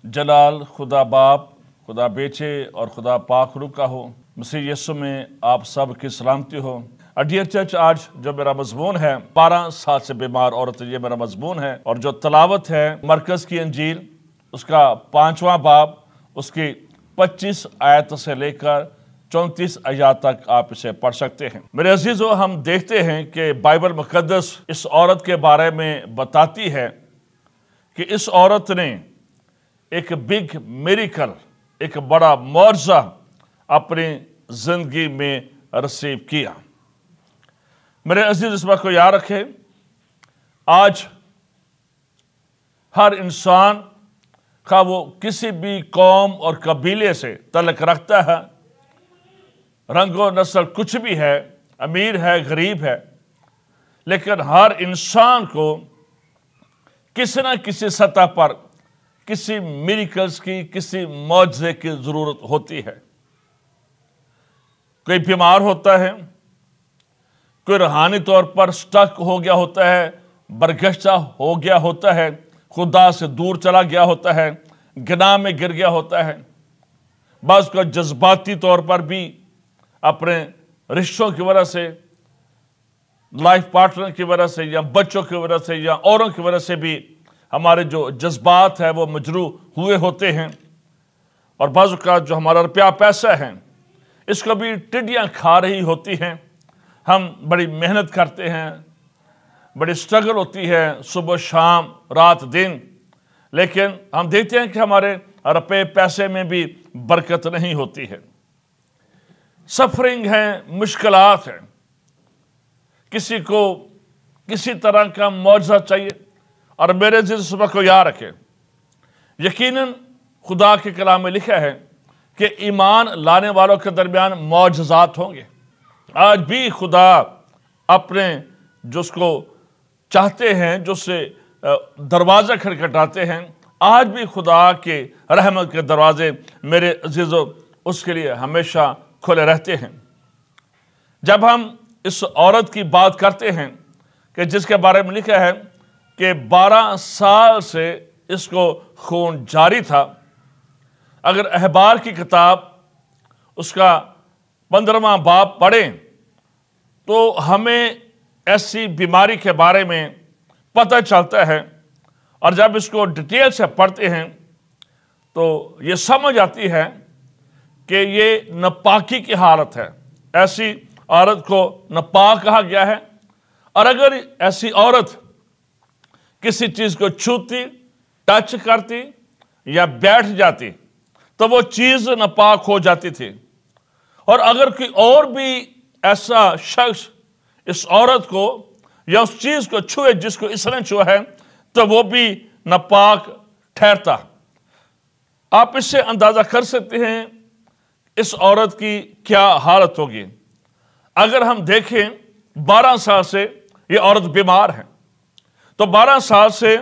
जलाल खुदा बाप, खुदा बेटे और खुदा पाक रूह का हो। मसीह यीशु में आप सब की सलामती हो। डियर चर्च, आज जो मेरा मजमून है 12 साल से बीमार औरत, ये मेरा मजमून है। और जो तलावत है मरकज की अंजील उसका 5वां बाब उसकी 25 आयत से लेकर 34 आयत तक आप इसे पढ़ सकते हैं। मेरे अजीजों, हम देखते हैं कि बाइबल मुकद्दस इस औरत के बारे में बताती है कि इस औरत ने एक बिग मिरेकल, एक बड़ा मौजज़ा अपनी जिंदगी में रिसीव किया। मेरे अजीज, इस बात को याद रखें, आज हर इंसान का वो किसी भी कौम और कबीले से तल्लुक़ रखता है, रंगो नस्ल कुछ भी है, अमीर है गरीब है, लेकिन हर इंसान को किसी न किसी सतह पर किसी मिरेकल्स की, किसी मौजज़े की ज़रूरत होती है। कोई बीमार होता है, कोई रूहानी तौर पर स्टक हो गया होता है, बरगश्ता हो गया होता है, खुदा से दूर चला गया होता है, गुनाह में गिर गया होता है। बस को जज्बाती तौर पर भी अपने रिश्तों की वजह से, लाइफ पार्टनर की वजह से, या बच्चों की वजह से, या औरों की वजह से भी हमारे जो जज्बात है वो मजरू हुए होते हैं। और बाज़ का जो हमारा रुपया पैसा है इसको भी टिड्डियाँ खा रही होती हैं। हम बड़ी मेहनत करते हैं, बड़ी स्ट्रगल होती है सुबह शाम रात दिन, लेकिन हम देखते हैं कि हमारे रुपये पैसे में भी बरकत नहीं होती है। सफरिंग है, मुश्किलात है, किसी को किसी तरह का मौजज़ा चाहिए। और मेरे जिस्म को याद रखें, यकीनन खुदा के कलाम में लिखा है कि ईमान लाने वालों के दरमियान मौजज़ात होंगे। आज भी खुदा अपने जिसको चाहते हैं, जो से दरवाज़ा खटखटाते हैं, आज भी खुदा के रहमत के दरवाजे मेरे अजीज़ों उसके लिए हमेशा खुले रहते हैं। जब हम इस औरत की बात करते हैं कि जिसके बारे में लिखा है कि 12 साल से इसको खून जारी था, अगर अहबार की किताब उसका 15वां बाब पढ़ें तो हमें ऐसी बीमारी के बारे में पता चलता है। और जब इसको डिटेल से पढ़ते हैं तो ये समझ आती है कि ये नापाकी की हालत है। ऐसी औरत को नापाक कहा गया है। और अगर ऐसी औरत किसी चीज़ को छूती, टच करती या बैठ जाती तो वो चीज़ नापाक हो जाती थी। और अगर कोई और भी ऐसा शख्स इस औरत को या उस चीज़ को छुए जिसको इसने छुआ है तो वो भी नापाक ठहरता। आप इससे अंदाज़ा कर सकते हैं इस औरत की क्या हालत होगी। अगर हम देखें 12 साल से ये औरत बीमार है, तो 12 साल से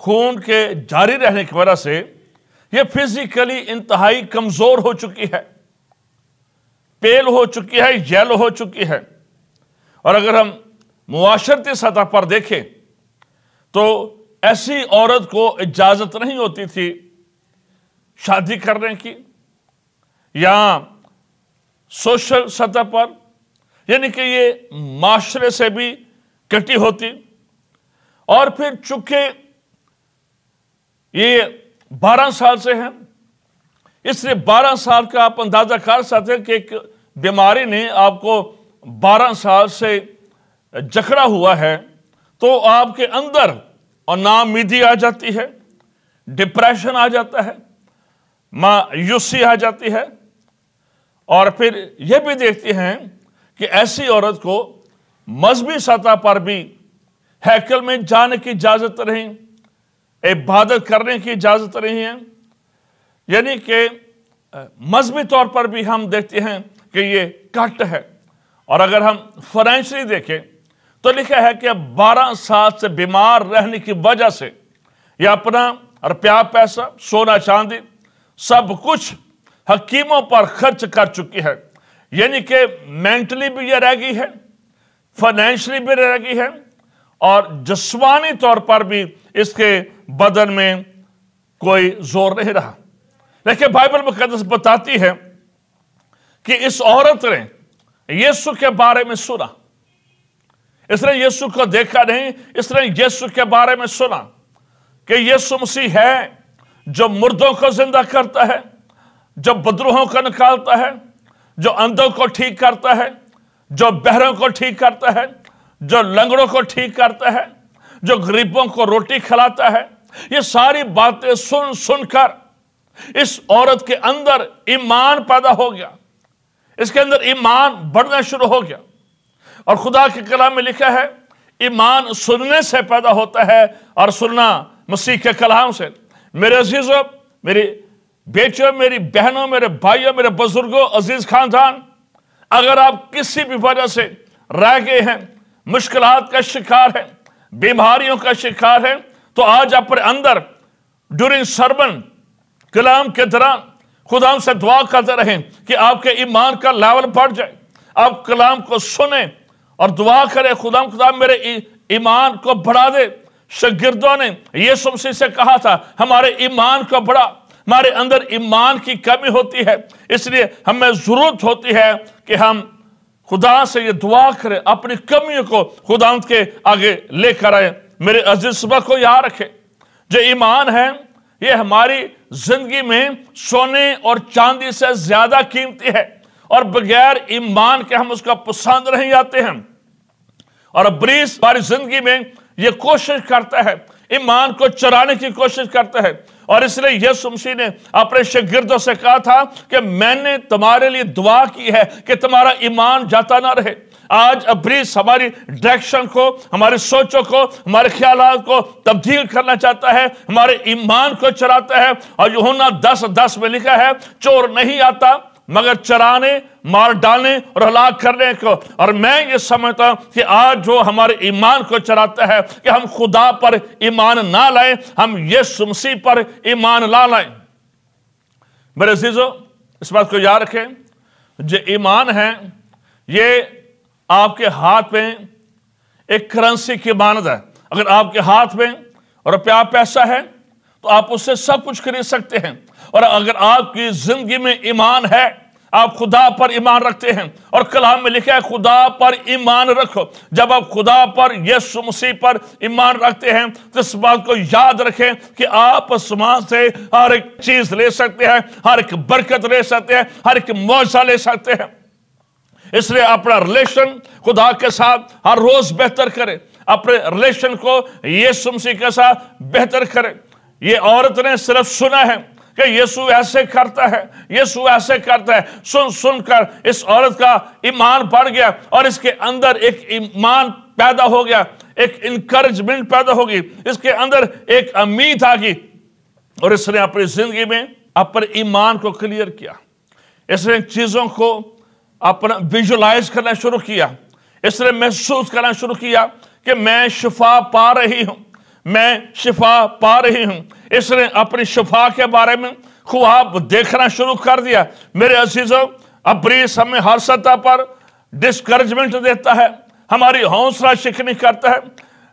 खून के जारी रहने की वजह से ये फिजिकली इंतहाई कमज़ोर हो चुकी है, पेल हो चुकी है, येलो हो चुकी है। और अगर हम मुआशरती सतह पर देखें तो ऐसी औरत को इजाज़त नहीं होती थी शादी करने की, या सोशल सतह पर, यानी कि ये माशरे से भी कटी होती। और फिर चूंकि ये 12 साल से है, इसलिए 12 साल का आप अंदाजा कर सकते हैं कि एक बीमारी ने आपको 12 साल से जकड़ा हुआ है तो आपके अंदर और नाउमीदी आ जाती है, डिप्रेशन आ जाता है, मायूसी आ जाती है। और फिर यह भी देखते हैं कि ऐसी औरत को मजहबी सतह पर भी हैकल में जाने की इजाज़त नहीं, इबादत करने की इजाज़त नहीं है। यानी कि मजहबी तौर पर भी हम देखते हैं कि ये कट है। और अगर हम फाइनेंशियली देखें तो लिखा है कि 12 साल से बीमार रहने की वजह से ये अपना रुपया पैसा, सोना चांदी सब कुछ हकीमों पर खर्च कर चुकी है। यानी कि मेंटली भी ये रह गई है, फाइनेंशियली भी रह गई है, और जिस्मानी तौर पर भी इसके बदन में कोई जोर नहीं रहा। लेकिन बाइबल मुकद्दस बताती है कि इस औरत ने यीशु के बारे में सुना। इसने यीशु को देखा नहीं, इसने यीशु के बारे में सुना कि यीशु मसीह है जो मुर्दों को जिंदा करता है, जो बदरूहों को निकालता है, जो अंधों को ठीक करता है, जो बहरों को ठीक करता है, जो लंगड़ों को ठीक करता है, जो गरीबों को रोटी खिलाता है। ये सारी बातें सुन सुनकर इस औरत के अंदर ईमान पैदा हो गया, इसके अंदर ईमान बढ़ना शुरू हो गया। और खुदा के कलाम में लिखा है ईमान सुनने से पैदा होता है और सुनना मसीह के कलाम से। मेरे अजीजों, मेरी बेटियों, मेरी बहनों, मेरे भाइयों, मेरे बुजुर्गों, अजीज खानदान, अगर आप किसी भी वजह से रह गए हैं, मुश्किलात का शिकार है, बीमारियों का शिकार है, तो आज अपने अंदर ड्यूरिंग सरमन कलाम के दौरान खुदा से दुआ करते रहें कि आपके ईमान का लेवल बढ़ जाए। आप कलाम को सुने और दुआ करें, खुदा मेरे ईमान को बढ़ा दे। शागिर्दों ने यीशु मसीह से कहा था हमारे ईमान को बढ़ा। हमारे अंदर ईमान की कमी होती है, इसलिए हमें जरूरत होती है कि हम खुदा से ये दुआ करें, अपनी कमियों को खुदा के आगे लेकर आए। मेरे अजीज सुबह को याद रखें, जो ईमान है ये हमारी जिंदगी में सोने और चांदी से ज्यादा कीमती है, और बगैर ईमान के हम उसका पसंद नहीं आते हैं। और इब्लीस हमारी जिंदगी में ये कोशिश करता है, ईमान को चुराने की कोशिश करता है। और इसलिए यीशु मसीह ने अपने शागिर्दों से कहा था कि मैंने तुम्हारे लिए दुआ की है कि तुम्हारा ईमान जाता ना रहे। आज इब्लीस हमारी डायरेक्शन को, हमारी सोचों को, हमारे ख्यालात को तब्दील करना चाहता है, हमारे ईमान को चुराता है। और यूहन्ना 10:10 में लिखा है चोर नहीं आता मगर चराने, मार डालने और हलाक करने को। और मैं ये समझता हूं कि आज जो हमारे ईमान को चराता है कि हम खुदा पर ईमान ना लाएं, हम यीशु मसीह पर ईमान ला लाएं। मेरे अजीजों, इस बात को याद रखें, जो ईमान है ये आपके हाथ में एक करेंसी की मानद है। अगर आपके हाथ में रुपया पैसा है तो आप उससे सब कुछ खरीद सकते हैं। और अगर आपकी जिंदगी में ईमान है, आप खुदा पर ईमान रखते हैं, और कलाम में लिखा है खुदा पर ईमान रखो। जब आप खुदा पर, यीशु मसीह पर ईमान रखते हैं तो इस बात को याद रखें कि आप आसमान से हर एक चीज ले सकते हैं, हर एक बरकत ले सकते हैं, हर एक मौजा ले सकते हैं। इसलिए अपना रिलेशन खुदा के साथ हर रोज बेहतर करें, अपने रिलेशन को यीशु मसीह के साथ बेहतर करें। ये औरत ने सिर्फ सुना है कि यीशु ऐसे करता है, यीशु ऐसे करता है, सुन सुनकर इस औरत का ईमान बढ़ गया और इसके अंदर एक ईमान पैदा हो गया, एक इंकरेजमेंट पैदा होगी, इसके अंदर एक उम्मीद आ गई। और इसने अपनी जिंदगी में अपने ईमान को क्लियर किया, इसने चीजों को अपना विजुलाइज करना शुरू किया, इसने महसूस करना शुरू किया कि मैं शिफा पा रही हूं, मैं शिफा पा रही हूं। इसने अपनी शिफा के बारे में ख्वाब देखना शुरू कर दिया। मेरे अजीजों, इब्लीस हमें हर सतह पर डिस्करेजमेंट देता है, हमारी हौसला शिकनी करता है।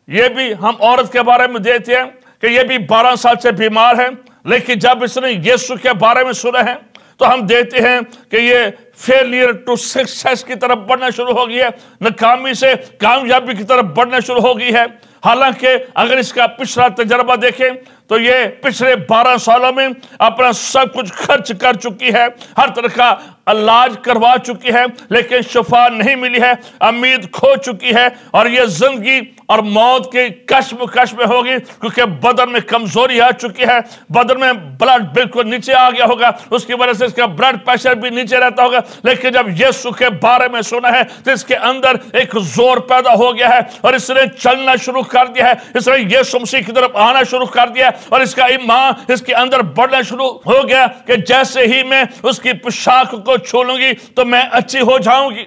ये भी हम औरत के बारे में देते हैं कि ये भी 12 साल से बीमार है, लेकिन जब इसने यीशु के बारे में सुना है तो हम देते हैं कि ये फेलियर टू सक्सेस की तरफ बढ़ना शुरू हो गई है, नाकामी से कामयाबी की तरफ बढ़ना शुरू हो गई है। हालांकि अगर इसका पिछला तजर्बा देखें तो ये पिछले 12 सालों में अपना सब कुछ खर्च कर चुकी है, हर तरह का इलाज करवा चुकी है, लेकिन शिफा नहीं मिली है, उम्मीद खो चुकी है। और ये जिंदगी और मौत के कश्मकश में होगी, क्योंकि बदन में कमजोरी आ चुकी है, बदन में ब्लड बिल्कुल नीचे आ गया होगा, उसकी वजह से इसका ब्लड प्रेशर भी नीचे रहता होगा। लेकिन जब यीशु के बारे में सुना है तो इसके अंदर एक जोर पैदा हो गया है और इसने चलना शुरू कर दिया है, इसने यीशु मसीह की तरफ आना शुरू कर दिया और इसका ईमान इसके अंदर बढ़ना शुरू हो गया कि जैसे ही मैं उसकी पोशाक को छू लूंगी तो मैं अच्छी हो जाऊंगी।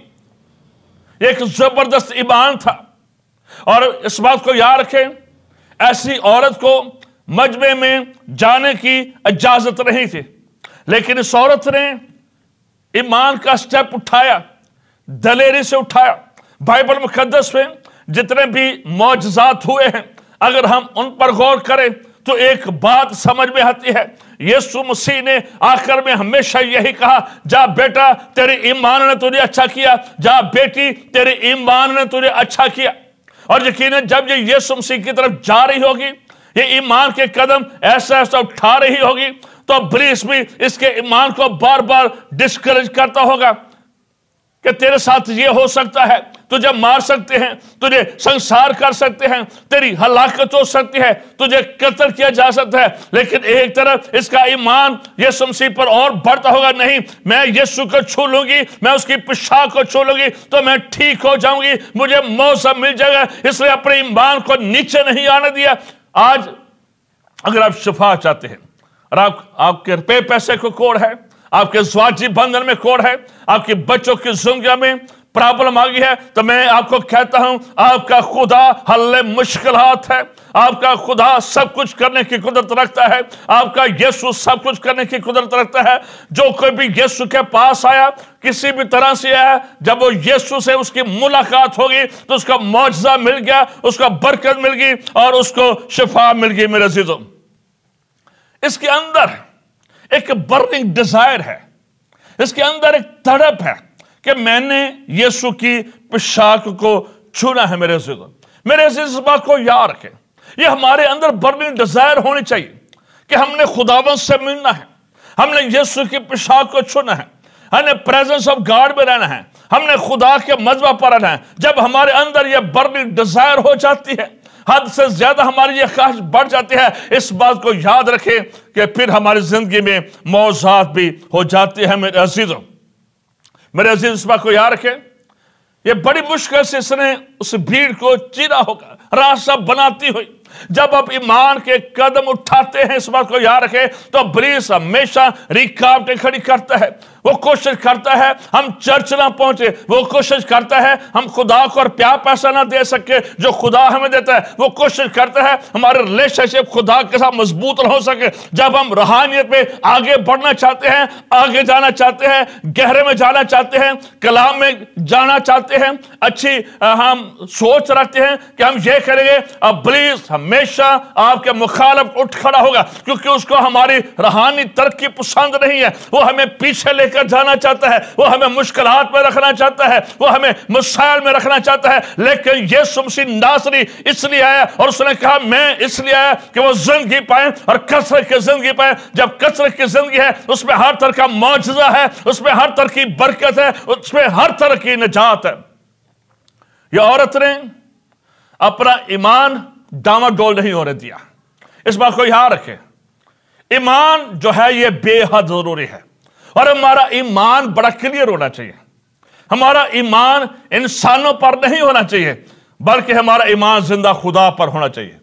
एक जबरदस्त ईमान था। और इस बात को याद रखें, ऐसी औरत को मजमे में जाने की इजाजत नहीं थी, लेकिन इस औरत ने ईमान का स्टेप उठाया, दलेरी से उठाया। बाइबल मुकद्दस में जितने भी मौजज़ात हुए हैं, अगर हम उन पर गौर करें تو ایک بات سمجھ میں آتی ہے، یسوع مسیح نے آخر میں ہمیشہ یہی کہا، جا بیٹا تیرے ایمان نے تجھے اچھا کیا، جا بیٹی تیرے ایمان نے تجھے اچھا کیا۔ اور یقیناً جب یہ یسوع مسیح کی طرف جا رہی ہوگی، یہ ایمان کے قدم ایسا ایسا اٹھا رہی ہوگی، تو ابلیس بھی اس کے ایمان کو بار بار ڈسکریج کرتا ہوگا کہ تیرے ساتھ یہ ہو سکتا ہے، تجھے مار سکتے ہیں، تجھے سنسار کر سکتے ہیں، تیری ہلاکت ہو سکتی ہے، تجھے قتل کیا جا سکتا ہے۔ لیکن ایک طرف اس کا ایمان یسوع مسیح پر اور بڑھتا ہوگا، نہیں میں یسوع کو چھو لوں گی، میں اس کی پوشاک کو چھو لوں گی تو میں ٹھیک ہو جاؤں گی، مجھے موضع مل جائے گا۔ اس لیے اپنے ایمان کو نیچے نہیں آنے دیا۔ آج اگر آپ شفا چاہتے ہیں اور آپ کے روپے پیسے کو کوڑ ہے، آپ کے زواجی بندھن میں کوڑ ہے، آپ کے بچوں کی زندگی میں پرابلم آ گئی ہے، تو میں آپ کو کہتا ہوں آپ کا خدا حل مشکلات ہے، آپ کا خدا سب کچھ کرنے کی قدرت رکھتا ہے، آپ کا یسوع سب کچھ کرنے کی قدرت رکھتا ہے۔ جو کوئی بھی یسوع کے پاس آیا کسی بھی طرح سے آیا، جب وہ یسوع سے اس کی ملاقات ہوگی تو اس کا معجزہ مل گیا، اس کا برکت مل گئی اور اس کو شفا مل گئی۔ میرے عزیزوں، اس کے اندر ایک برننگ ڈیزائر ہے، اس کے اندر ایک تڑپ ہے کہ میں نے یسوع کی پوشاک کو چھونا ہے۔ میرے عزیزوں، میرے عزیز، اس بات کو یاد رکھیں، یہ ہمارے اندر برننگ ڈیزائر ہونی چاہیے کہ ہم نے خداوند سے ملنا ہے، ہم نے یسوع کی پوشاک کو چھونا ہے، ہم نے پریزنس آف گاڈ میں رہنا ہے، ہم نے خدا کے مذبح پر رہنا ہے۔ جب ہمارے اندر یہ برننگ ڈیزائر ہو جاتی ہے، حد سے زیادہ ہماری یہ خواہش بڑھ جاتی ہے، اس بات کو یاد رکھیں کہ پھر ہماری زندگی میں معجزات بھی ہو جاتی ہیں۔ میرے عزیزوں، میرے عزیز، اس بات کو یاد رکھیں، یہ بڑی مشکل سے اس نے اس بھیڑ کو چیرا ہوگا، راستہ بناتی ہوئی۔ جب آپ ایمان کے قدم اٹھاتے ہیں، اس بات کو یاد رکھیں، تو ابلیس ہمیشہ رکاوٹیں کھڑی کرتا ہے۔ وہ کوشش کرتا ہے ہم چرچ نہ پہنچے، وہ کوشش کرتا ہے ہم خدا کو اور پیار پیسہ نہ دے سکے جو خدا ہمیں دیتا ہے، وہ کوشش کرتا ہے ہمارے ریلیشن شپ خدا کے ساتھ مضبوط نہ ہو سکے۔ جب ہم روحانیت میں آگے بڑھنا چاہتے ہیں، آگے جانا چاہتے ہیں، گہرے میں جانا چاہتے ہیں، کلام میں جانا چاہتے ہیں، اچھی ہم سوچ رکھتے ہیں کہ ہم یہ کریں گے، ابلیس ہمیشہ آپ کے مخالف اٹھ کھڑا ہوگا، کیونکہ اس کو ہماری روحانی ترقی پسند نہیں ہے۔ وہ ہمیں پیچھے لے کر جانا چاہتا ہے، وہ ہمیں مشکلات میں رکھنا چاہتا ہے، وہ ہمیں مسائل میں رکھنا چاہتا ہے۔ لیکن یسوع مسیح ناصری اس لیے آیا اور اس نے کہا میں اس لیے آیا کہ وہ زندگی پائیں اور کثرت کی زندگی پائیں۔ جب کثرت کی زندگی ہے، اس میں ہر طرح کا معجزہ ہے، اس میں ہر طرح کی برکت ہے، اس میں ہر طرح کی نجات ہے۔ یہ عورت نے اپنا ایمان ڈاما ڈول نہیں ہونے دیا۔ اس بات کو یاد رکھیں، ایمان جو ہے یہ بے حد ضروری ہے، اور ہمارا ایمان بڑا کلیئر ہونا چاہیے۔ ہمارا ایمان انسانوں پر نہیں ہونا چاہیے، بلکہ ہمارا ایمان زندہ خدا پر ہونا چاہیے۔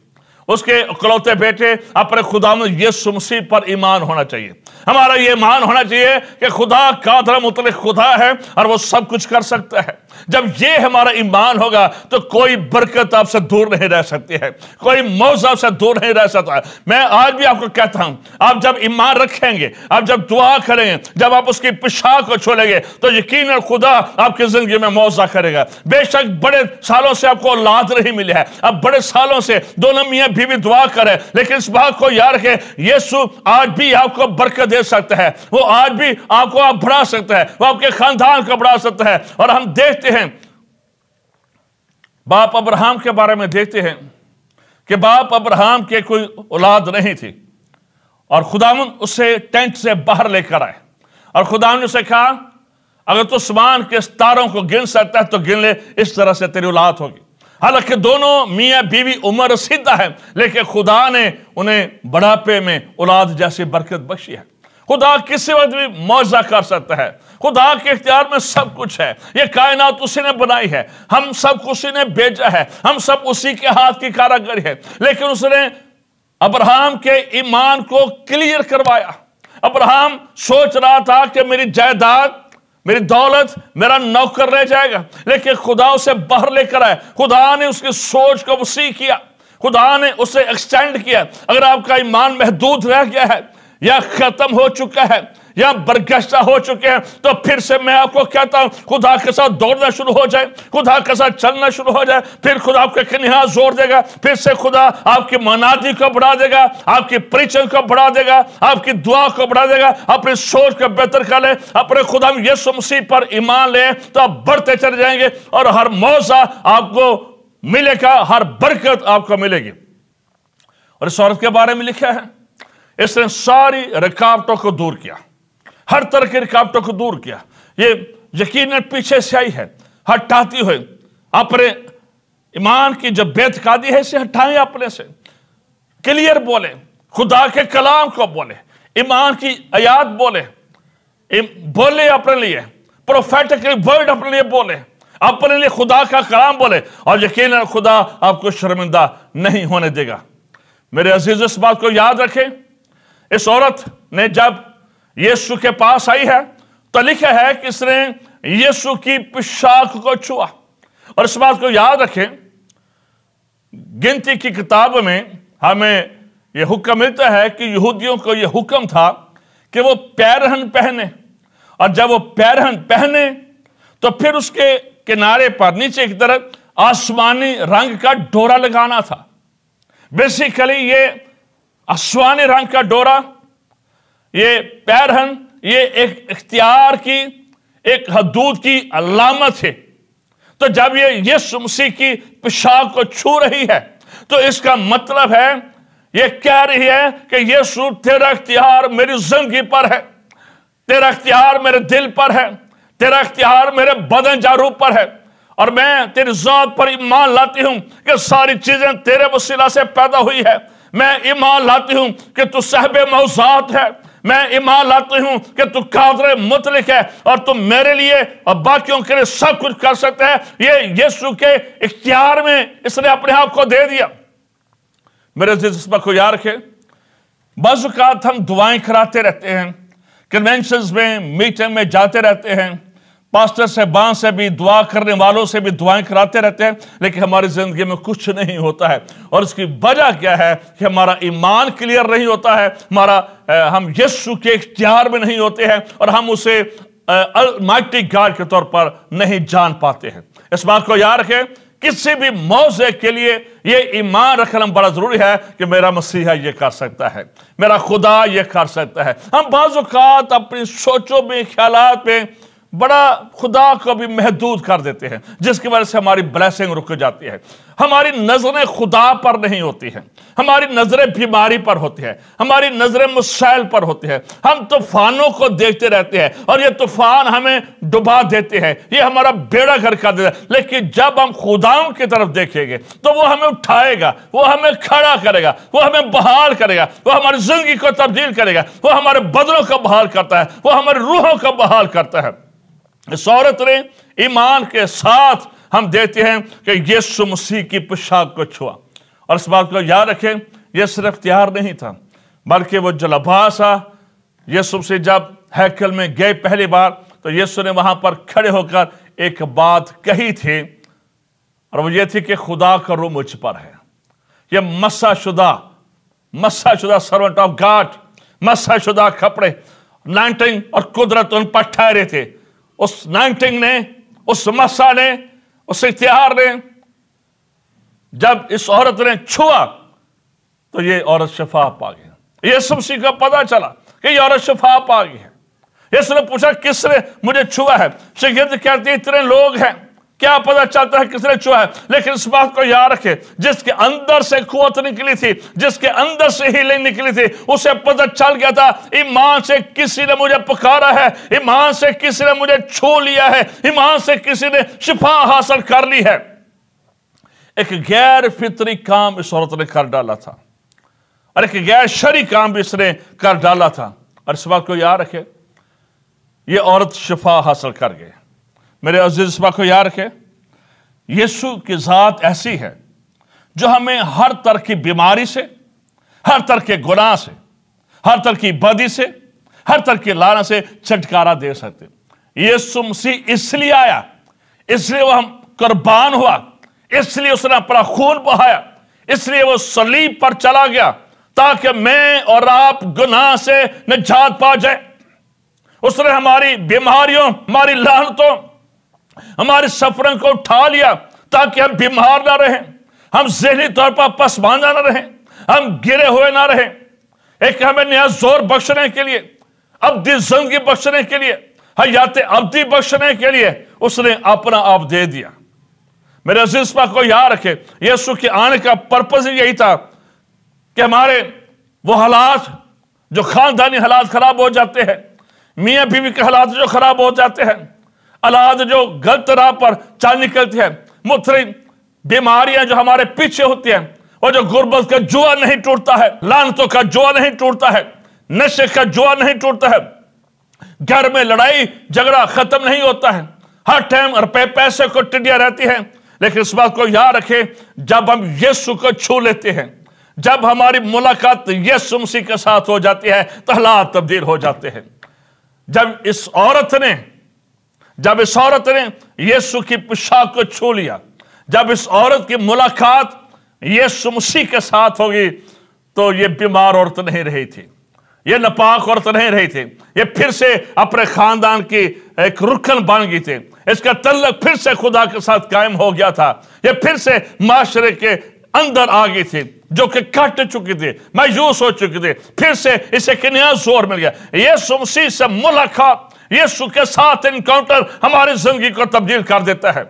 اس کے اکلوتے بیٹے اپنے خداوند یسوع مسیح پر ایمان ہونا چاہیے۔ ہمارا یہ ایمان ہونا چاہیے کہ خدا قادر مطلق خدا ہے اور وہ سب کچھ کر سکتا ہے۔ جب یہ ہمارا ایمان ہوگا تو کوئی برکت آپ سے دور نہیں رہ سکتی ہے، کوئی معجزہ آپ سے دور نہیں رہ سکتا ہے۔ میں آج بھی آپ کو کہتا ہوں، آپ جب ایمان رکھیں گے، آپ جب دعا کریں گے، جب آپ اس کی پوشاک کو چھو لیں گے، تو یقیناً خدا آپ کی زندگی میں معجزہ کرے گا۔ بے شک بڑے سالوں سے آپ کو اولاد نہیں ملی ہے، اب بڑے سالوں سے دونوں میاں بیوی دعا کرے، لیکن اس بات کو یاد رکھیں، یسوع آج بھی آپ کو برکت دے سکتا ہے، وہ آج بھی آپ کو بڑھا سکتا ہے، وہ آپ کے خاندان کو بڑھا سکتا ہے۔ اور ہم دیکھتے ہیں باپ ابراہم کے بارے میں دیکھتے ہیں کہ باپ ابراہم کے کوئی اولاد نہیں تھی، اور خداوند اسے ٹینٹ سے باہر لے کر آئے، اور خداوند نے اسے کہا اگر تو آسمان کے ستاروں کو گن سکتا ہے تو گن لے، اس طرح سے تیری اولاد ہوگی۔ حالانکہ دونوں میاں بیوی عمر رسیدہ ہے، لیکن خدا نے انہیں بڑھاپے میں اولاد جیسی برکت بخشی ہے۔ خدا کسی وقت بھی معجزہ کر سکتا ہے، خدا کے اختیار میں سب کچھ ہے۔ یہ کائنات اسی نے بنائی ہے، ہم سب کو اسی نے بھیجا ہے، ہم سب اسی کے ہاتھ کی کاراگری ہے۔ لیکن اس نے ابراہم کے ایمان کو کلیئر کروایا۔ ابراہم سوچ رہا تھا کہ میری جائیداد، میری دولت میرا نوکر رہ جائے گا، لیکن خدا اسے باہر لے کر آئے۔ خدا نے اس کی سوچ کو وسیع کیا، خدا نے اسے ایکسٹینڈ کیا۔ اگر آپ کا ایمان محدود رہ گیا ہے، یا ختم ہو چکا ہے یا برگشتہ ہو چکے ہیں، تو پھر سے میں آپ کو کہتا ہوں خدا کے ساتھ دوڑنا شروع ہو جائے، خدا کے ساتھ چلنا شروع ہو جائے، پھر خدا آپ کے کنہا زور دے گا، پھر سے خدا آپ کی منادی کو بڑھا دے گا، آپ کی پریچنگ کو بڑھا دے گا، آپ کی دعا کو بڑھا دے گا۔ اپنی سوچ کو بہتر کر لیں، اپنے خدا یسوع مسیح پر ایمان لیں تو آپ بڑھتے چلے جائیں گے، اور ہر موضع آپ کو ملے گا، ہر برکت آپ کو ملے گی۔ اور اس عورت کے بارے میں لکھا ہے اس نے ساری رکاوٹوں کو دور کیا، ہر طرح کی رکاوٹوں کو دور کیا۔ یہ یقیناً پیچھے سے آئی ہے، ہٹاتی ہوئے اپنے ایمان کی جو بے اعتقادی ہے اسے ہٹائیں، اپنے سے کلیئر بولے، خدا کے کلام کو بولے، ایمان کی آیات بولے اپنے لیے، پروفیٹک ورڈ اپنے لیے بولے، اپنے لیے خدا کا کلام بولے، اور یقیناً خدا آپ کو شرمندہ نہیں ہونے دے گا۔ میرے عزیز اس بات کو یاد رکھیں، اس عورت نے جب یسوع کے پاس آئی ہے تو لکھا ہے کہ اس نے یسوع کی پوشاک کو چھوا۔ اور اس بات کو یاد رکھیں، گنتی کی کتاب میں ہمیں یہ حکم ملتا ہے کہ یہودیوں کو یہ حکم تھا کہ وہ پیرہن پہنے، اور جب وہ پیرہن پہنے تو پھر اس کے کنارے پر نیچے کی طرف آسمانی رنگ کا ڈورا لگانا تھا۔ بیسیکلی یہ آسمانی رنگ کا ڈورا، یہ پیرہن، یہ ایک اختیار کی، ایک حدود کی علامت ہے۔ تو جب یہ یسوع مسیح کی پوشاک کو چھو رہی ہے تو اس کا مطلب ہے یہ کہہ رہی ہے کہ یسوع تیرا اختیار میری زندگی پر ہے، تیرا اختیار میرے دل پر ہے، تیرا اختیار میرے بدن جارو پر ہے، اور میں تیری ذات پر ایمان لاتی ہوں کہ ساری چیزیں تیرے وسیلہ سے پیدا ہوئی ہے۔ میں ایمان لاتی ہوں کہ تو صاحب موضوعات ہے، میں ایمان لاتی ہوں کہ تو قادر مطلق ہے، اور تم میرے لیے اور باقیوں کے لیے سب کچھ کر سکتے ہیں۔ یہ یسوع کے اختیار میں اس نے اپنے آپ کو دے دیا۔ میرے عزیز اس بات کو یاد رکھیں، بعض اوقات ہم دعائیں کراتے رہتے ہیں، کنونشنز میں، میٹنگ میں جاتے رہتے ہیں، پاسٹر صاحبان سے بھی، دعا کرنے والوں سے بھی دعائیں کراتے رہتے ہیں، لیکن ہماری زندگی میں کچھ نہیں ہوتا ہے۔ اور اس کی وجہ کیا ہے کہ ہمارا ایمان کلیئر نہیں ہوتا ہے، ہم یسوع کے اختیار میں نہیں ہوتے ہیں، اور ہم اسے المائٹی گاڈ کے طور پر نہیں جان پاتے ہیں۔ اس بات کو یاد رکھیں، کسی بھی موضوع کے لیے یہ ایمان رکھنا بڑا ضروری ہے کہ میرا مسیحا یہ کر سکتا ہے، میرا خدا یہ کر سکتا ہے۔ ہم بعض اوقات اپنی سوچوں میں، خیالات میں بڑا خدا کو بھی محدود کر دیتے ہیں، جس کی وجہ سے ہماری بلیسنگ رک جاتی ہے۔ ہماری نظریں خدا پر نہیں ہوتی ہیں، ہماری نظریں بیماری پر ہوتی ہیں، ہماری نظریں مسائل پر ہوتی ہیں۔ ہم طوفانوں کو دیکھتے رہتے ہیں اور یہ طوفان ہمیں ڈبا دیتے ہیں، یہ ہمارا بیڑا گرک کر دیتا ہے۔ لیکن جب ہم خداؤں کی طرف دیکھیں گے تو وہ ہمیں اٹھائے گا، وہ ہمیں کھڑا کرے گا، وہ ہمیں بحال کرے گا، وہ ہماری زندگی کو تبدیل کرے گا، وہ ہمارے بدنوں کو بحال کرتا ہے، وہ ہماری روحوں کو بحال کرتا ہے۔ اس عورت نے ایمان کے ساتھ ہم دیتے ہیں کہ یسوع مسیح کی پوشاک کو چھوا۔ اور اس بات کو یاد رکھیں، یہ صرف اختیار نہیں تھا، بلکہ وہ جو لباس تھا، یسوع سے جب ہیکل میں گئے پہلی بار تو یسوع نے وہاں پر کھڑے ہو کر ایک بات کہی تھی، اور وہ یہ تھی کہ خدا کا روح مجھ پر ہے۔ یہ مسح شدہ سرونٹ آف گاڈ، مسح شدہ کپڑے، نائنٹنگ اور قدرت ان پر ٹھہرے تھے۔ اس نائنٹنگ نے، اس مسح نے، اس اختیار نے جب اس عورت نے چھوا تو یہ عورت شفا پا گئی۔ یسوع مسیح کو پتا چلا کہ یہ عورت شفا پا گئی ہے۔ یسوع نے پوچھا کس نے مجھے چھوا ہے؟ شاگرد کہتے ہیں اتنے لوگ ہیں، کیا پتا چلتا ہے کس نے چھوا ہے؟ لیکن اس بات کو یاد رکھے، جس کے اندر سے قوت نکلی تھی، جس کے اندر سے ہیلنگ نکلی تھی، اسے پتا چل گیا تھا ایمان سے کسی نے مجھے پکارا ہے، ایمان سے کسی نے مجھے چھو لیا ہے، ایمان سے کسی نے شفا حاصل کر لی ہے۔ ایک غیر فطری کام اس عورت نے کر ڈالا تھا، اور ایک غیر شرعی کام بھی اس نے کر ڈالا تھا۔ اور اس بات کو یاد رکھے، یہ عورت شفا حاصل کر گئے۔ میرے عزیز اس بات کو یاد رکھے، یسوع کی ذات ایسی ہے جو ہمیں ہر طرح کی بیماری سے، ہر طرح کے گناہ سے، ہر طرح کی بدی سے، ہر طرح کی لعنت سے چھٹکارا دے سکتے۔ یسوع مسیح اس لیے آیا، اس لیے وہ ہم قربان ہوا، اس لیے اس نے اپنا خون بہایا، اس لیے وہ صلیب پر چلا گیا ताकि मैं और आप गुनाह से निजात पा जाए। उसने हमारी बीमारियों, हमारी लानतों, हमारी सफरों को उठा लिया ताकि हम बीमार ना रहें, हम ज़हनी तौर पर पसमानदा ना रहें, हम गिरे हुए ना रहें। एक हमें नया जोर बख्शने के लिए, अब्दी जिंदगी बख्शने के लिए, हयात अब्दी बख्शने के लिए उसने अपना आप दे दिया। मेरे अजीज पाक को याद रखे, यीशु के आने का पर्पस यही था कि हमारे वो हालात, जो खानदानी हालात खराब हो जाते हैं, मियाँ बीवी के हालात जो खराब हो जाते हैं, औलाद जो गलत राह पर चल निकलती है, मुख्तलिफ बीमारियां जो हमारे पीछे होती हैं, और जो गुर्बत का जुआ नहीं टूटता है, लानतों का जुआ नहीं टूटता है, नशे का जुआ नहीं टूटता है, घर में लड़ाई झगड़ा खत्म नहीं होता है, हर टाइम रुपए पैसे को टिड्डियां रहती है। लेकिन इस बात को याद रखें, जब हम यीशु को छू लेते हैं, जब हमारी मुलाकात यीशु मसीह के साथ हो जाती है, तो हालात तब्दील हो जाते हैं। जब इस औरत ने यीशु की पोशाक को छू लिया, जब इस औरत की मुलाकात यीशु मसीह के साथ होगी, तो ये बीमार औरत नहीं रही थी, ये नापाक औरत नहीं रही थी, ये फिर से अपने खानदान की एक रुकन बन गई थी, इसका तल्लक फिर से खुदा के साथ कायम हो गया था, ये फिर से माशरे के अंदर आ गई थी, जो कि कट चुकी थी, मायूस हो चुकी थी, फिर से इसे एक नया जोर मिल गया। यीशु मसीह से मुलाकात, यीशु के साथ इनकाउंटर हमारी जिंदगी को तब्दील कर देता है।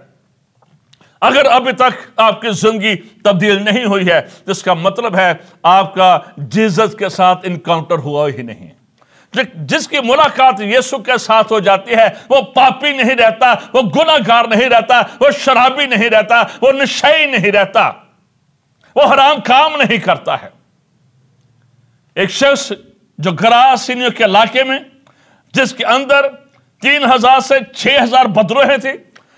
अगर अभी तक आपकी जिंदगी तब्दील नहीं हुई है, तो इसका मतलब है आपका जीसस के साथ इनकाउंटर हुआ ही नहीं। जिसकी मुलाकात यीशु के साथ हो जाती है, वो पापी नहीं रहता, वो गुनाहगार नहीं रहता, वो शराबी नहीं रहता, वो नशेई नहीं रहता, वो हराम काम नहीं करता है। एक शख्स जो गरासीनियों के इलाके में, जिसके अंदर 3000 से 6000 बदरूहें थी,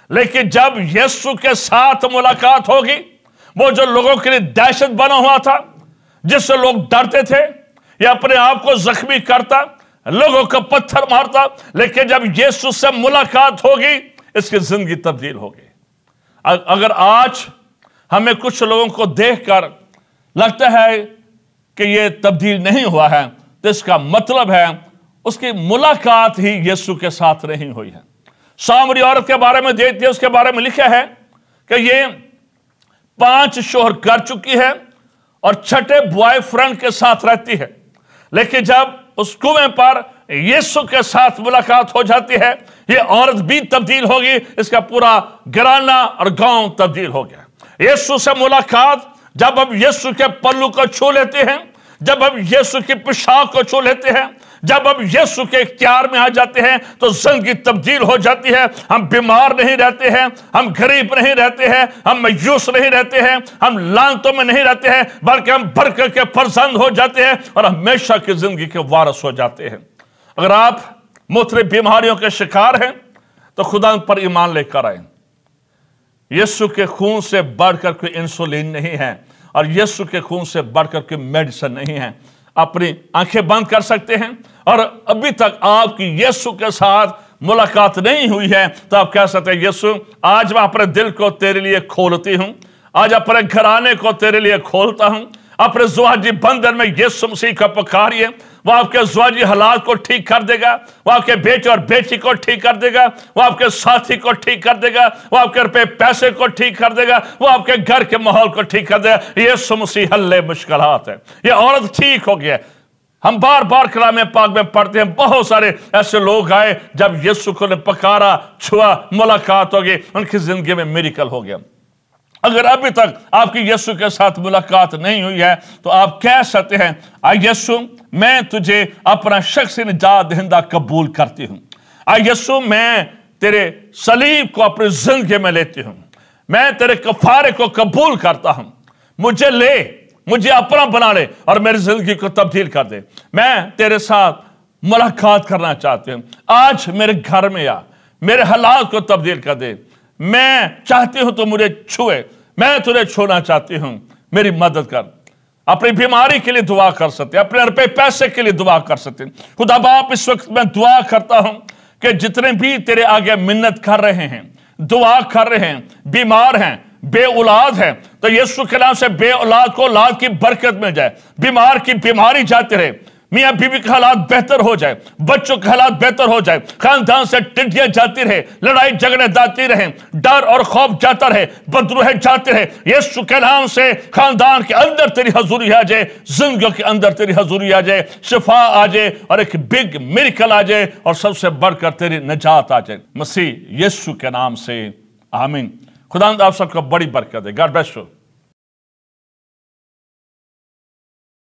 लेकिन जब यीशु के साथ मुलाकात होगी, वो जो लोगों के लिए दहशत बना हुआ था, जिससे लोग डरते थे, या अपने आप को जख्मी करता, लोगों को पत्थर मारता, लेकिन जब यीशु से मुलाकात होगी, इसकी जिंदगी तब्दील होगी। अगर आज हमें कुछ लोगों को देखकर लगता है कि ये तब्दील नहीं हुआ है, तो इसका मतलब है उसकी मुलाकात ही यीशु के साथ नहीं हुई है। सामरी औरत के बारे में देखते हैं, उसके बारे में लिखा है कि ये 5 शोहर कर चुकी है और 6ठे बॉयफ्रेंड के साथ रहती है, लेकिन जब उस कुएं पर यीशु के साथ मुलाकात हो जाती है, ये औरत भी तब्दील होगी, इसका पूरा घराना और गांव तब्दील हो गया। यीशु से मुलाकात, जब हम यीशु के पल्लू को छू लेते हैं, जब हम यीशु की पोशाक को छू लेते हैं, जब हम यीशु के इख्तियार में आ जाते हैं, तो जिंदगी तब्दील हो जाती है। हम बीमार नहीं रहते हैं, हम गरीब नहीं रहते हैं, हम मायूस नहीं रहते हैं, हम लानतों में नहीं रहते हैं, बल्कि हम बरकत के फर्जंद हो जाते हैं और हमेशा की जिंदगी के वारिस हो जाते हैं। अगर आप मुख्तलिफ बीमारियों के शिकार हैं, तो खुदा पर ईमान लेकर आए। यीशु के खून से बढ़कर कोई इंसुलिन नहीं है, और यीशु के खून से बढ़कर कोई मेडिसिन नहीं है। अपनी आंखें बंद कर सकते हैं, और अभी तक आपकी यीशु के साथ मुलाकात नहीं हुई है, तो आप कह सकते हैं, यीशु आज मैं अपने दिल को तेरे लिए खोलती हूं, आज अपने घराने को तेरे लिए खोलता हूं। अपने ज़वाजी बंधन में यीशु मसीह का पुकारिए, वो आपके ज़वाजी हालात को ठीक कर देगा, वो आपके बेटे और बेटी को ठीक कर देगा, वो आपके साथी को ठीक कर देगा, वो आपके रुपए पैसे को ठीक कर देगा, वो आपके घर के माहौल को ठीक कर देगा। यीशु मसीह हल्ले मुश्किलात है। ये औरत ठीक हो गया। हम बार बार कलाम पाक में पढ़ते हैं, बहुत सारे ऐसे लोग आए, जब यीशु को ने पुकारा, छुआ, मुलाकात हो गई, उनकी जिंदगी में मिरेकल हो गया। अगर अभी तक आपकी यीशु के साथ मुलाकात नहीं हुई है, तो आप कह सकते हैं, आ यीशु मैं तुझे अपना शख्सी निजात दहिंदा कबूल करती हूं। आ यीशु मैं तेरे सलीब को अपनी जिंदगी में लेती हूं, मैं तेरे कफारे को कबूल करता हूं। मुझे ले, मुझे अपना बना ले और मेरी जिंदगी को तब्दील कर दे। मैं तेरे साथ मुलाकात करना चाहती हूं। आज मेरे घर में आ, मेरे हालात को तब्दील कर दे। मैं चाहती हूं तो मुझे छुए, मैं तुझे छूना चाहती हूं, मेरी मदद कर। अपनी बीमारी के लिए दुआ कर सकते, अपने रुपए पैसे के लिए दुआ कर सकते। खुदा बाप, इस वक्त मैं दुआ करता हूं कि जितने भी तेरे आगे मिन्नत कर रहे हैं, दुआ कर रहे हैं, बीमार हैं, بے اولاد ہیں، تو یسوع کے نام سے بے اولاد کو اولاد کی برکت مل جائے، بیمار کی بیماری جاتی رہے، میاں بیوی کے حالات بہتر ہو جائے، بچوں کے حالات بہتر ہو جائے، خاندان سے ٹڈیاں جاتی رہے، لڑائی جھگڑے جاتی رہیں، ڈر اور خوف جاتا رہے، بدروہیں جاتے رہے۔ یسوع کے نام سے خاندان کے اندر تیری حضوری آ جائے، زندگیوں کے اندر تیری حضوری آ جائے، شفا آ جائے اور ایک بگ میریکل آ جائے، اور سب سے بڑھ کر تیری نجات آ جائے، مسیح یسوع کے نام سے آمین۔ خدا آپ سب کو بڑی برکت دے۔ God bless you.